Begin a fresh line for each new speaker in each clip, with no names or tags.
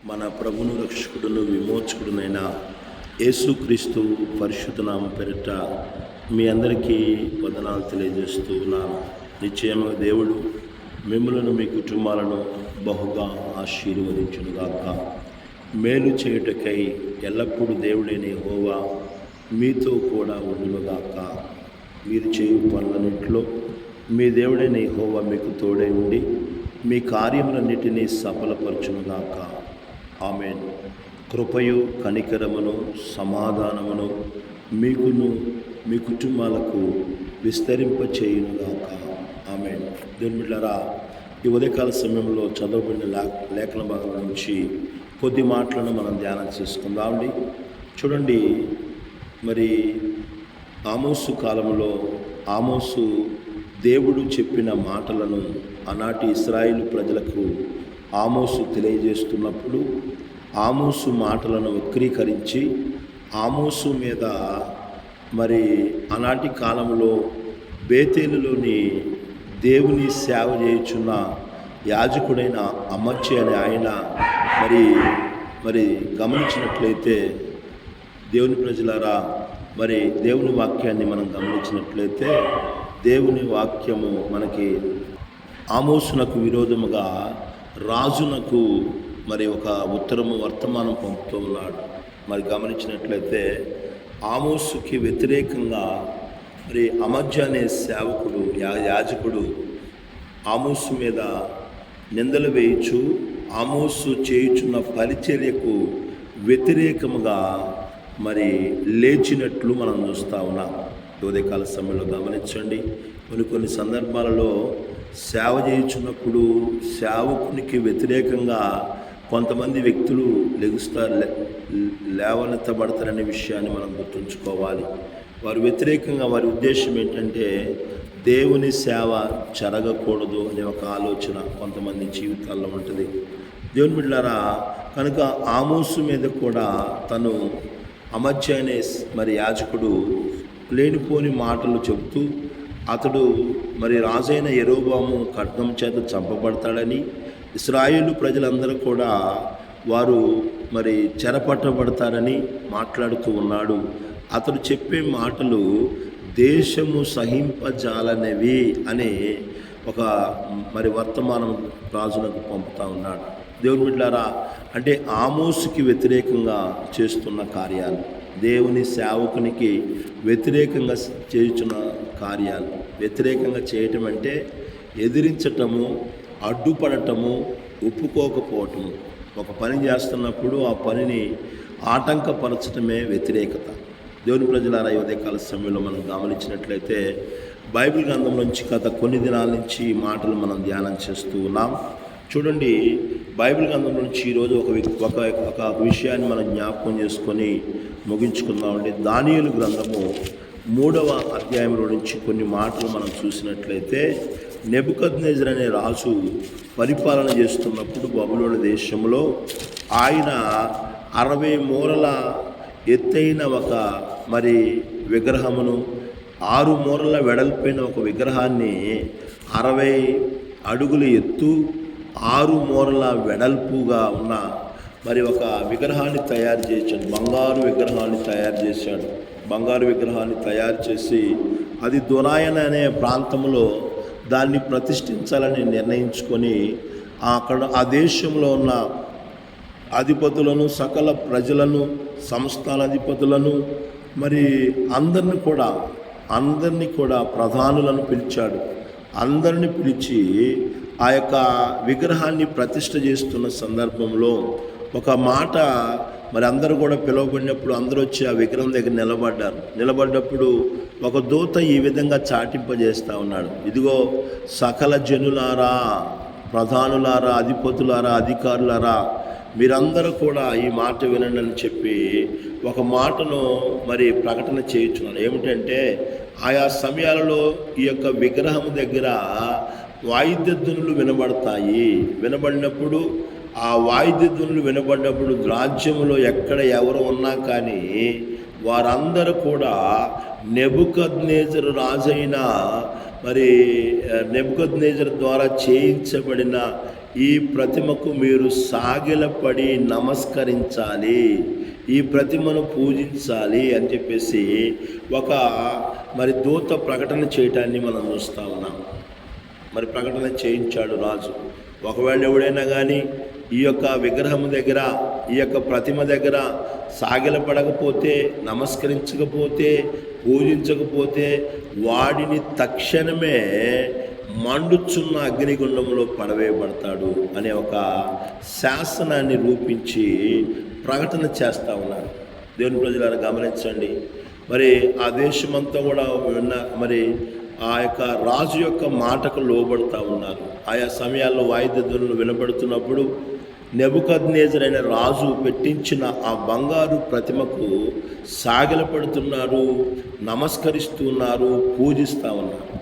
మన ప్రభును రక్షకుడును విమోచకుడునైన యేసుక్రీస్తు పరిశుద్ధ నామం పేరిట మీ అందరికీ వందనాలు తెలియజేస్తూ ఉన్నాను. నిశ్చయముగా దేవుడు మిమ్మలను మీ కుటుంబాలను బహుగా ఆశీర్వదించునుగాక. మేలు చేయుటకై ఎల్లప్పుడూ దేవుడైన యెహోవా మీతో కూడా ఉండునుగాక. మీరు చేయు పనులన్నింటిలో మీ దేవుడైన యెహోవా మీకు తోడై ఉండి మీ కార్యములన్నిటినీ సఫలపరచునుగాక. ఆమేన్. కృపయు కనికరమును సమాధానమును మీకును మీ కుటుంబాలకు విస్తరింపచేయునుగాక. ఆమేన్. దేవుని బిడ్డలారా, ఈ ఉదయకాల సమయంలో చదవబడిన లేఖన భాగం నుంచి కొద్ది మాటలను మనం ధ్యానం చేసుకుందామండి. చూడండి, మరి ఆమోసు కాలంలో ఆమోసు దేవుడు చెప్పిన మాటలను ఆనాటి ఇశ్రాయేలు ప్రజలకు ఆమోసు తెలియజేస్తున్నప్పుడు ఆమోసు మాటలను వక్రీకరించి ఆమోసు మీద మరి ఆనాటి కాలంలో బేతేలులోని దేవుని సేవ చేయుచున్న యాజకుడైన అమర్చి అనే ఆయన మరి గమనించినట్లయితే దేవుని ప్రజలారా, మరి దేవుని వాక్యాన్ని మనం గమనించినట్లయితే దేవుని వాక్యము మనకి ఆమోసునకు విరోధముగా రాజునకు మరి ఒక వర్తమానం పంపుతూ ఉన్నాడు. మరి గమనించినట్లయితే ఆమోసుకి వ్యతిరేకంగా మరి అమజ్జ అనే సేవకుడు యాజకుడు ఆమోసు మీద నిందలు వేయచ్చు, ఆమోసు చేయుచున్న పరిచర్యకు వ్యతిరేకముగా మరి లేచినట్లు మనం చూస్తూ ఉన్నాం. ఉదయకాల సమయంలో గమనించండి, కొన్ని సందర్భాలలో సేవ చేయుచున్నప్పుడు సేవకునికి వ్యతిరేకంగా కొంతమంది వ్యక్తులు లేవనెత్తబడతారనే విషయాన్ని మనం గుర్తుంచుకోవాలి. వారి వ్యతిరేకంగా వారి ఉద్దేశం ఏంటంటే దేవుని సేవ జరగకూడదు అనే ఒక ఆలోచన కొంతమంది జీవితాల్లో ఉంటుంది. దేవుని బిడ్డలారా, కనుక ఆమోసు మీద కూడా తను అమజ్జ అనే మరి యాజకుడు లేనిపోని మాటలు చెబుతూ అతడు మరి రాజైన యెరోబాము ఖడ్గం చేత చంపబడతాడని ఇశ్రాయేలు ప్రజలందరూ కూడా వారు మరి చెరపట్టబడతారని మాట్లాడుతూ ఉన్నాడు. అతడు చెప్పే మాటలు దేశము సహింపజాలనేవి అనే ఒక మరి వర్తమానం రాజునకు పంపుతా ఉన్నాడు. దేవుని బిడ్డలారా, అంటే ఆమోసుకి వ్యతిరేకంగా చేస్తున్న కార్యాలు, దేవుని సేవకునికి వ్యతిరేకంగా చేస్తున్న కార్యాలు, వ్యతిరేకంగా చేయటం అంటే ఎదిరించటము, అడ్డుపడటము, ఒప్పుకోకపోవటము. ఒక పని చేస్తున్నప్పుడు ఆ పనిని ఆటంకపరచటమే వ్యతిరేకత. దేవుని ప్రజలారా, ఈ ఉదయకాల సమయంలో మనం గమనించినట్లయితే బైబిల్ గ్రంథం నుంచి గత కొన్ని దినాల నుంచి ఈ మాటలు మనం ధ్యానం చేస్తూ ఉన్నాం. చూడండి, బైబిల్ గ్రంథం నుంచి ఈరోజు ఒక విషయాన్ని మనం జ్ఞాపకం చేసుకొని ముగించుకుందామండి. దానియేలు గ్రంథము 3వ అధ్యాయంలో నుంచి కొన్ని మాటలు మనం చూసినట్లయితే నెబుకద్నెజర్ అనే రాజు పరిపాలన చేస్తున్నప్పుడు బబులోను దేశంలో ఆయన 60 మూరల ఎత్తైన ఒక మరి విగ్రహమును, 6 మూరల వెడల్పైన ఒక విగ్రహాన్ని 60 అడుగుల ఎత్తు 6 మూరల వెడల్పుగా ఉన్న మరి ఒక విగ్రహాన్ని తయారు చేశాడు. బంగారు విగ్రహాన్ని తయారు చేశాడు. బంగారు విగ్రహాన్ని తయారు చేసి అది దొనాయన అనే ప్రాంతంలో దాన్ని ప్రతిష్ఠించాలని నిర్ణయించుకొని అక్కడ ఆ దేశంలో ఉన్న అధిపతులను, సకల ప్రజలను, సంస్థాన అధిపతులను, మరి అందరినీ కూడా ప్రధానులను పిలిచాడు. అందరిని పిలిచి ఆ యొక్క విగ్రహాన్ని ప్రతిష్ఠ చేస్తున్న సందర్భంలో ఒక మాట, మరి అందరూ కూడా పిలువబడినప్పుడు అందరూ వచ్చి ఆ విగ్రహం దగ్గర నిలబడ్డప్పుడు ఒక దూత ఈ విధంగా చాటింపజేస్తూ ఉన్నాడు. ఇదిగో సకల జనులారా, ప్రధానులారా, అధిపతులారా, అధికారులారా, మీరందరూ కూడా ఈ మాట వినండి అని చెప్పి ఒక మాటను మరి ప్రకటన చేయించున్నాడు. ఏమిటంటే ఆయా సమయాలలో ఈ యొక్క విగ్రహం దగ్గర వాయిద్యధ్వనులు వినబడతాయి. వినబడినప్పుడు ఆ వాయిద్యధ్వనులు వినబడినప్పుడు రాజ్యంలో ఎక్కడ ఎవరు ఉన్నా కానీ వారందరూ కూడా నెబుకద్నెజరు రాజైన మరి నెబుకద్నెజరు ద్వారా చేయించబడిన ఈ ప్రతిమకు మీరు సాగిలపడి నమస్కరించాలి, ఈ ప్రతిమను పూజించాలి అని చెప్పేసి ఒక మరి దూత ప్రకటన చేయటాన్ని మనం చూస్తూ ఉన్నాం. మరి ప్రకటన చేయించాడు రాజు. ఒకవేళ ఎవడైనా కానీ ఈ యొక్క విగ్రహం దగ్గర, ఈ యొక్క ప్రతిమ దగ్గర సాగిలపడకపోతే, నమస్కరించకపోతే, పూజించకపోతే వాడిని తక్షణమే మండుచున్న అగ్నిగుండంలో పడవేయబడతాడు అనే ఒక శాసనాన్ని రూపించి ప్రకటన చేస్తూ ఉన్నారు. దేవుని ప్రజలారా గమనించండి. మరి ఆ దేశమంతా కూడా మరి ఆ యొక్క రాజు యొక్క మాటకు లోబడుతూ ఉన్నారు. ఆయా సమయాల్లో వాయిద్యధ్వనులు వినబడుతున్నప్పుడు నెబుకద్నెజరు అయిన రాజు పెట్టించిన ఆ బంగారు ప్రతిమకు సాగిలపడుతున్నారు, నమస్కరిస్తున్నారు, పూజిస్తూ ఉన్నారు.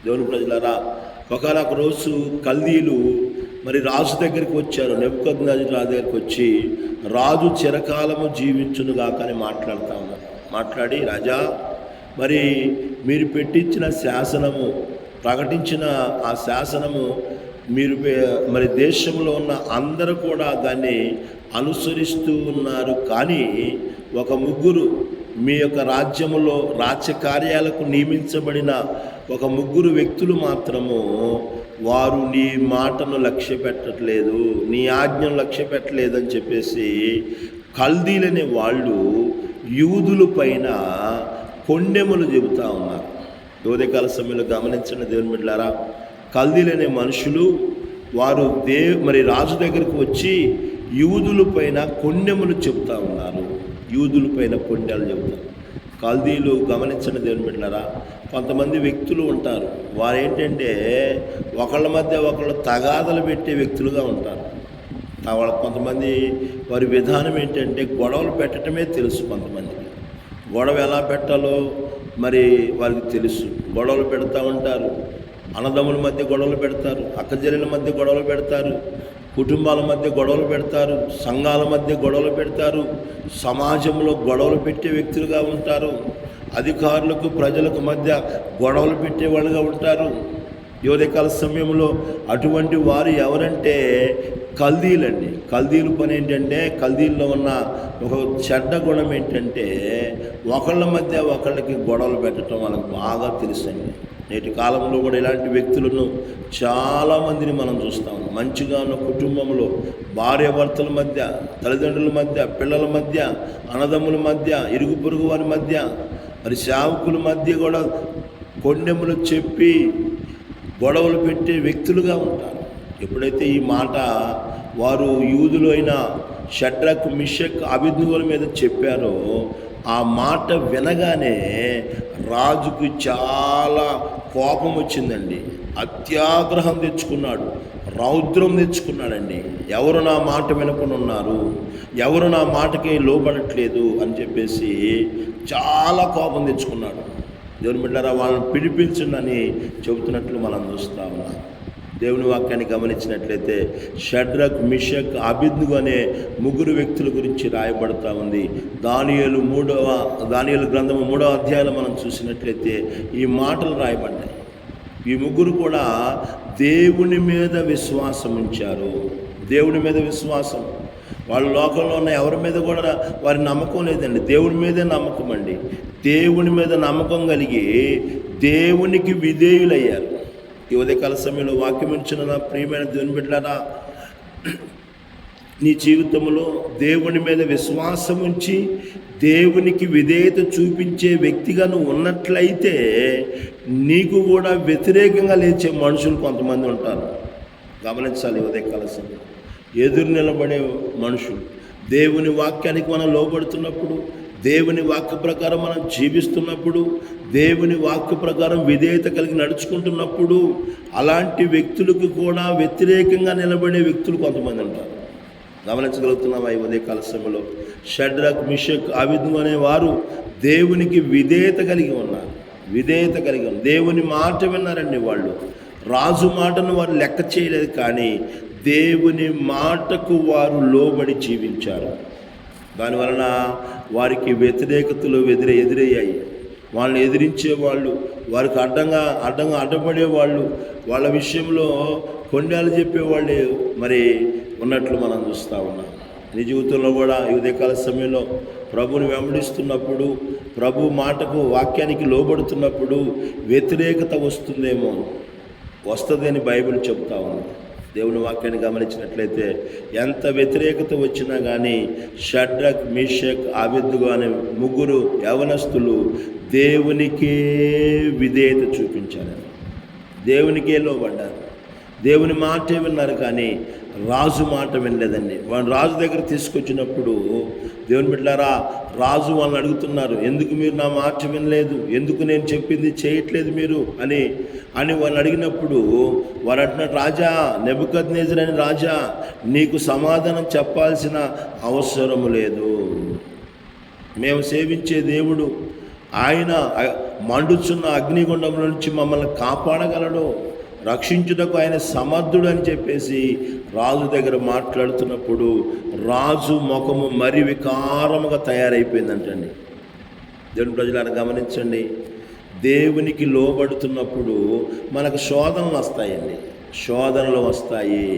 దేవుని ప్రజలారా, ఒకనొక రోజు కల్దీలు మరి రాజు దగ్గరికి వచ్చారు. నెబుకద్నెజరు రాజు దగ్గరికి వచ్చి రాజు చిరకాలము జీవించునుగాక అని మాట్లాడుతూ ఉన్నారు. మాట్లాడి, రాజా, మరి మీరు పెట్టించిన శాసనము, ప్రకటించిన ఆ శాసనము మీరు మరి దేశంలో ఉన్న అందరూ కూడా దాన్ని అనుసరిస్తూ ఉన్నారు. కానీ ఒక ముగ్గురు మీ యొక్క రాజ్యములో రాజ్య కార్యాలకు నియమించబడిన ఒక ముగ్గురు వ్యక్తులు మాత్రము వారు నీ మాటను లక్ష్య పెట్టట్లేదు, నీ ఆజ్ఞను లక్ష్య పెట్టలేదు అని చెప్పేసి కల్దీలనే వాళ్ళు యూదుల పైన కొండెములు చెబుతూ ఉన్నారు. ఉదయకాల సమయంలో గమనించండి దేవుని బిడ్డలారా, కల్దీలనే మనుషులు వారు మరి రాజు దగ్గరకు వచ్చి యూదుల పైన కొండెములు చెబుతూ ఉన్నారు. యూదుల పైన కొండెలు చెబుతారు. కల్దీలు గమనించండి దేవుని బిడ్డలారా, కొంతమంది వ్యక్తులు ఉంటారు. వారు ఏంటంటే ఒకళ్ళ మధ్య ఒకళ్ళు తగాదలు పెట్టే వ్యక్తులుగా ఉంటారు. కొంతమంది వారి విధానం ఏంటంటే గొడవలు పెట్టడమే తెలుసు. కొంతమందికి గొడవ ఎలా పెట్టాలో మరి వారికి తెలుసు. గొడవలు పెడతా ఉంటారు. అన్నదమ్ముల మధ్య గొడవలు పెడతారు, అక్కచెల్లెల మధ్య గొడవలు పెడతారు, కుటుంబాల మధ్య గొడవలు పెడతారు, సంఘాల మధ్య గొడవలు పెడతారు, సమాజంలో గొడవలు పెట్టే వ్యక్తులుగా ఉంటారు, అధికారులకు ప్రజలకు మధ్య గొడవలు పెట్టేవాళ్ళుగా ఉంటారు. ఉదయకాల సమయంలో అటువంటి వారు ఎవరంటే కల్దీలండి. కల్దీలు పని ఏంటంటే, కల్దీల్లో ఉన్న ఒక చెడ్డ గుణం ఏంటంటే ఒకళ్ళ మధ్య ఒకళ్ళకి గొడవలు పెట్టడం వాళ్ళకి బాగా తెలుసండి. నేటి కాలంలో కూడా ఇలాంటి వ్యక్తులను చాలామందిని మనం చూస్తాం. మంచిగా ఉన్న కుటుంబంలో భార్యాభర్తల మధ్య, తల్లిదండ్రుల మధ్య, పిల్లల మధ్య, అన్నదమ్ముల మధ్య, ఇరుగు పొరుగు వారి మధ్య, మరి సేవకుల మధ్య కూడా కొండెములు చెప్పి గొడవలు పెట్టే వ్యక్తులుగా ఉంటారు. ఎప్పుడైతే ఈ మాట వారు యూదులు అయిన షడ్రక్, మిషక్, అబేద్నెగోల మీద చెప్పారో ఆ మాట వినగానే రాజుకు చాలా కోపం వచ్చిందండి. అత్యాగ్రహం తెచ్చుకున్నాడు, రౌద్రం తెచ్చుకున్నాడండి. ఎవరు నా మాట వినకుండా ఉన్నారు, ఎవరు నా మాటకి లోబడట్లేదు అని చెప్పేసి చాలా కోపం తెచ్చుకున్నాడు. దేవుని బిడ్డలారా, వాళ్ళని పిలిపించండి చెబుతున్నట్లు మనం చూస్తూ ఉన్నాం. దేవుని వాక్యాన్ని గమనించినట్లయితే షడ్రక్, మిషక్, అబేద్నెగో అనే ముగ్గురు వ్యక్తుల గురించి రాయబడుతూ ఉంది. దానియేలు గ్రంథము 3వ అధ్యాయంలో మనం చూసినట్లయితే ఈ మాటలు రాయబడ్డాయి. ఈ ముగ్గురు కూడా దేవుని మీద విశ్వాసం ఉంచారు. దేవుని మీద విశ్వాసం. వాళ్ళ లోకంలో ఉన్న ఎవరి మీద కూడా వారి నమ్మకం లేదండి, దేవుని మీదే నమ్మకం అండి. దేవుని మీద నమ్మకం కలిగి దేవునికి విధేయులయ్యారు. ఈ ఉదయకాల సమయంలో వాక్యం ఇచ్చిన నా ప్రియమైన దేవుని బిడ్డలారా, నీ జీవితంలో దేవుని మీద విశ్వాసం ఉంచి దేవునికి విధేయత చూపించే వ్యక్తిగా నువ్వు ఉన్నట్లయితే నీకు కూడా వ్యతిరేకంగా లేచే మనుషులు కొంతమంది ఉంటారు. గమనించాలి. ఉదయకాల సమయం ఎదురు నిలబడే మనుషులు, దేవుని వాక్యానికి మనం లోబడుతున్నప్పుడు, దేవుని వాక్య ప్రకారం మనం జీవిస్తున్నప్పుడు, దేవుని వాక్య ప్రకారం విధేయత కలిగి నడుచుకుంటున్నప్పుడు అలాంటి వ్యక్తులకు కూడా వ్యతిరేకంగా నిలబడే వ్యక్తులు కొంతమంది ఉంటారు. గమనించగలుగుతున్నావా? ఈ ఉదయకాల సమయంలో షడ్రక్, మిషక్, అబేద్నెగో అనే వారు దేవునికి విధేయత కలిగి ఉన్నారు. దేవుని మాట విన్నారండి. వాళ్ళు రాజు మాటను వారు లెక్క చేయలేదు, కానీ దేవుని మాటకు వారు లోబడి జీవించారు. దానివలన వారికి వ్యతిరేకతలు ఎదురయ్యాయి. వాళ్ళని ఎదిరించేవాళ్ళు, వారికి అడ్డపడేవాళ్ళు, వాళ్ళ విషయంలో కొన్యాలు చెప్పేవాళ్ళు మరి ఉన్నట్లు మనం చూస్తూ ఉన్నాం. నీ జీవితంలో కూడా ఈ ఉదయకాల సమయంలో ప్రభుని వెంబడిస్తున్నప్పుడు, ప్రభు మాటకు వాక్యానికి లోబడుతున్నప్పుడు వ్యతిరేకత వస్తుందేమో, వస్తుంది అని బైబిల్ చెప్తా ఉంది. దేవుని వాక్యాన్ని గమనించినట్లయితే ఎంత వ్యతిరేకత వచ్చినా కానీ షడ్రక్, మీషక్, అబేద్నెగో అనే ముగ్గురు యవనస్తులు దేవునికే విధేయత చూపించారు, దేవునికే లోబడ్డారు, దేవుని మాటే విన్నారు, కానీ రాజు మాట వినలేదండి. వాళ్ళు రాజు దగ్గర తీసుకొచ్చినప్పుడు దేవుని బిడ్డలారా, రాజు వాళ్ళని అడుగుతున్నారు, ఎందుకు మీరు నా మాట వినలేదు, ఎందుకు నేను చెప్పింది చేయట్లేదు మీరు అని వాళ్ళు అడిగినప్పుడు వారు అంటున్నారు, రాజా, నెబుకద్నెజర్ అని రాజా, నీకు సమాధానం చెప్పాల్సిన అవసరం లేదు. మేము సేవించే దేవుడు ఆయన మండుచున్న అగ్నిగుండంలో నుంచి మమ్మల్ని కాపాడగలడు, రక్షించుటకు ఆయన సమర్థుడు అని చెప్పేసి రాజు దగ్గర మాట్లాడుతున్నప్పుడు రాజు ముఖము మరి వికారముగా తయారైపోయిందంటండి. దేవుని ప్రజలను గమనించండి, దేవునికి లోబడుతున్నప్పుడు మనకు శోధనలు వస్తాయండి, శోధనలు వస్తాయి,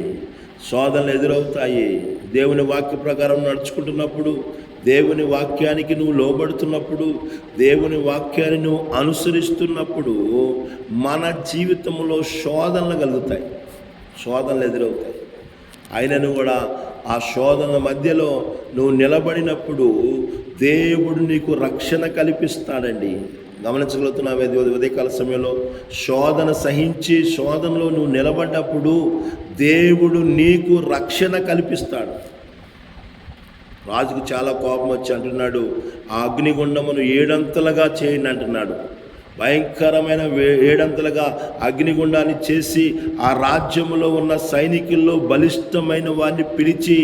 శోధనలు ఎదురవుతాయి. దేవుని వాక్య ప్రకారం నడుచుకుంటున్నప్పుడు, దేవుని వాక్యానికి నువ్వు లోబడుతున్నప్పుడు, దేవుని వాక్యాన్ని నువ్వు అనుసరిస్తున్నప్పుడు మన జీవితంలో శోధనలు కలుగుతాయి, శోధనలు ఎదురవుతాయి. అయినను కూడా ఆ శోధన మధ్యలో నువ్వు నిలబడినప్పుడు దేవుడు నీకు రక్షణ కల్పిస్తాడండి. గమనించగలుగుతున్నావే? ఉదయకాల సమయంలో శోధన సహించి శోధనలో నువ్వు నిలబడ్డప్పుడు దేవుడు నీకు రక్షణ కల్పిస్తాడు. రాజుకు చాలా కోపం వచ్చి అంటున్నాడు, ఆ అగ్నిగుండమును 7 అంతలుగా చేయండి అంటున్నాడు. భయంకరమైన 7 అంతలుగా అగ్నిగుండాన్ని చేసి ఆ రాజ్యంలో ఉన్న సైనికుల్లో బలిష్టమైన వారిని పిలిచి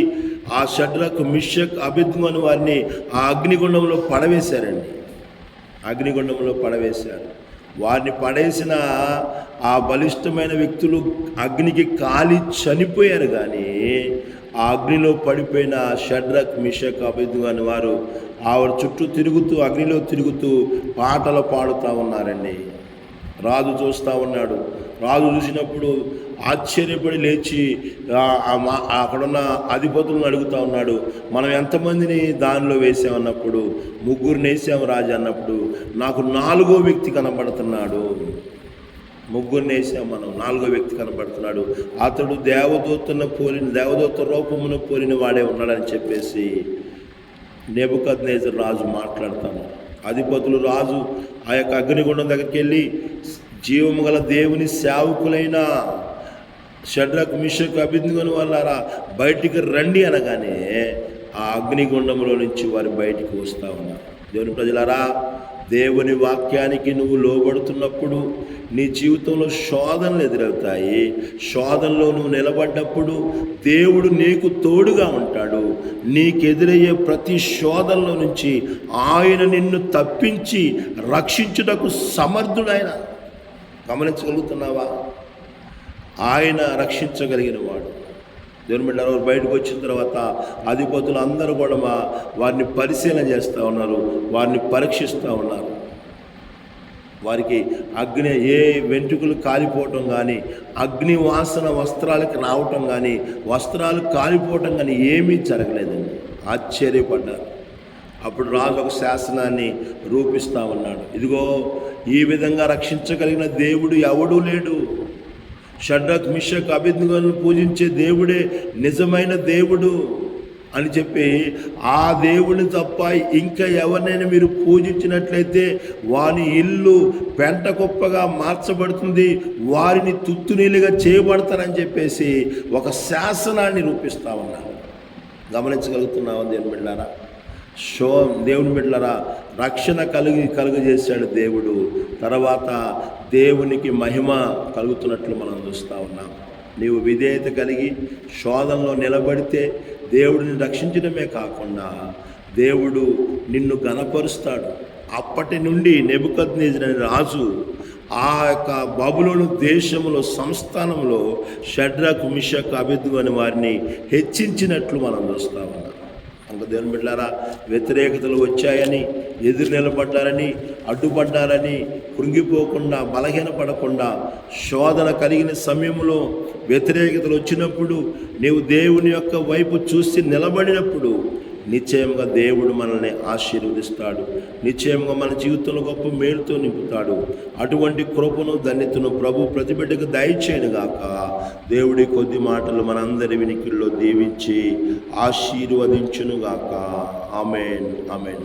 ఆ షడ్రక్, మిషక్, అబేద్నెగో వారిని ఆ అగ్నిగుండంలో పడవేశారండి. అగ్నిగుండంలో పడవేశారు. వారిని పడేసిన ఆ బలిష్టమైన వ్యక్తులు అగ్నికి కాలి చనిపోయారు, కానీ ఆ అగ్నిలో పడిపోయిన షడ్రక్, మిషక్, అబేద్నెగో అని వారు ఆవిడ చుట్టూ తిరుగుతూ, అగ్నిలో తిరుగుతూ పాటలు పాడుతూ ఉన్నారండి. రాజు చూస్తూ ఉన్నాడు. రాజు చూసినప్పుడు ఆశ్చర్యపడి లేచి అక్కడున్న అధిపతులను అడుగుతూ ఉన్నాడు, మనం ఎంతమందిని దానిలో వేసామన్నప్పుడు 3 వేసాము రాజు అన్నప్పుడు, నాకు 4వ వ్యక్తి కనబడుతున్నాడు. 3 వేసాం మనం, 4వ వ్యక్తి కనబడుతున్నాడు, అతడు దేవదూత రూపమును పోలిన వాడే ఉన్నాడని చెప్పేసి నెబుకద్నెజర్ రాజు మాట్లాడతాను. అధిపతులు రాజు ఆ యొక్క అగ్నిగుండం దగ్గరికి వెళ్ళి, జీవము గల దేవుని సేవకులైన షడ్రక్, మిషక్, అబేద్నెగో వాళ్ళారా బయటికి రండి అనగానే ఆ అగ్నిగుండంలో నుంచి వారు బయటికి వస్తూ ఉన్నారు. దేవుని ప్రజలారా, దేవుని వాక్యానికి నువ్వు లోబడుతున్నప్పుడు నీ జీవితంలో శోధనలు ఎదురవుతాయి. శోధనలో నువ్వు నిలబడ్డప్పుడు దేవుడు నీకు తోడుగా ఉంటాడు. నీకెదురయ్యే ప్రతి శోధనలో నుంచి ఆయన నిన్ను తప్పించి రక్షించుటకు సమర్థుడైన. గమనించగలుగుతున్నావా? ఆయన రక్షించగలిగిన వాడు. దేవుని బిడ్డలారా, బయటకు వచ్చిన తర్వాత అధిపతులు అందరూ కూడా వారిని పరిశీలన చేస్తూ ఉన్నారు, వారిని పరీక్షిస్తూ ఉన్నారు. వారికి అగ్ని ఏ వెంట్రుకలు కాలిపోవటం కానీ, అగ్ని వాసన వస్త్రాలకి రావటం కానీ, వస్త్రాలు కాలిపోవటం కానీ ఏమీ జరగలేదండి. ఆశ్చర్యపడ్డారు. అప్పుడు రాజు ఒక శాసనాన్ని రూపిస్తూ ఉన్నాడు. ఇదిగో, ఈ విధంగా రక్షించగలిగిన దేవుడు ఎవడూ లేడు. షడ్రక్, మిషక్, అబేద్నెగోను పూజించే దేవుడే నిజమైన దేవుడు అని చెప్పి, ఆ దేవుడిని తప్ప ఇంకా ఎవరినైనా మీరు పూజించినట్లయితే వారి ఇల్లు పెంట కుప్పగా మార్చబడుతుంది, వారిని తుత్తునీలుగా చేయబడతారని చెప్పేసి ఒక శాసనాన్ని రూపిస్తూ ఉన్నారు. గమనించగలుగుతున్నామని దేవుని బిడ్డలారా, దేవుని బిడ్డలారా, రక్షణ కలుగజేశాడు దేవుడు. తర్వాత దేవునికి మహిమ కలుగుతున్నట్లు మనం చూస్తూ ఉన్నాం. నీవు విధేయత కలిగి శోధనలో నిలబడితే దేవుడిని రక్షించడమే కాకుండా దేవుడు నిన్ను ఘనపరుస్తాడు. అప్పటి నుండి నెబుకద్నెజర్ అనే రాజు ఆ యొక్క బబులోను దేశంలో సంస్థానంలో షడ్రక్, మిషక్, అబేద్నెగో అనే వారిని హెచ్చించినట్లు మనం చూస్తూ ఉన్నాం. ఇంకా దేవుని బిడ్డలారా, వ్యతిరేకతలు వచ్చాయని, ఎదురు నిలబడ్డారని, అడ్డుపడ్డారని కృంగిపోకుండా, బలహీనపడకుండా, శోధన కలిగిన సమయంలో వ్యతిరేకతలు వచ్చినప్పుడు నీవు దేవుని యొక్క వైపు చూసి నిలబడినప్పుడు నిశ్చయంగా దేవుడు మనల్ని ఆశీర్వదిస్తాడు. నిశ్చయంగా మన జీవితంలో గొప్ప మేలుతో నింపుతాడు. అటువంటి కృపను, ధన్యతను ప్రభు ప్రతి బిడ్డకు దయచేయను గాక. దేవుడి కొద్ది మాటలు మనందరి వినికిల్లో దీవించి ఆశీర్వదించును గాక. ఆమేన్, ఆమేన్.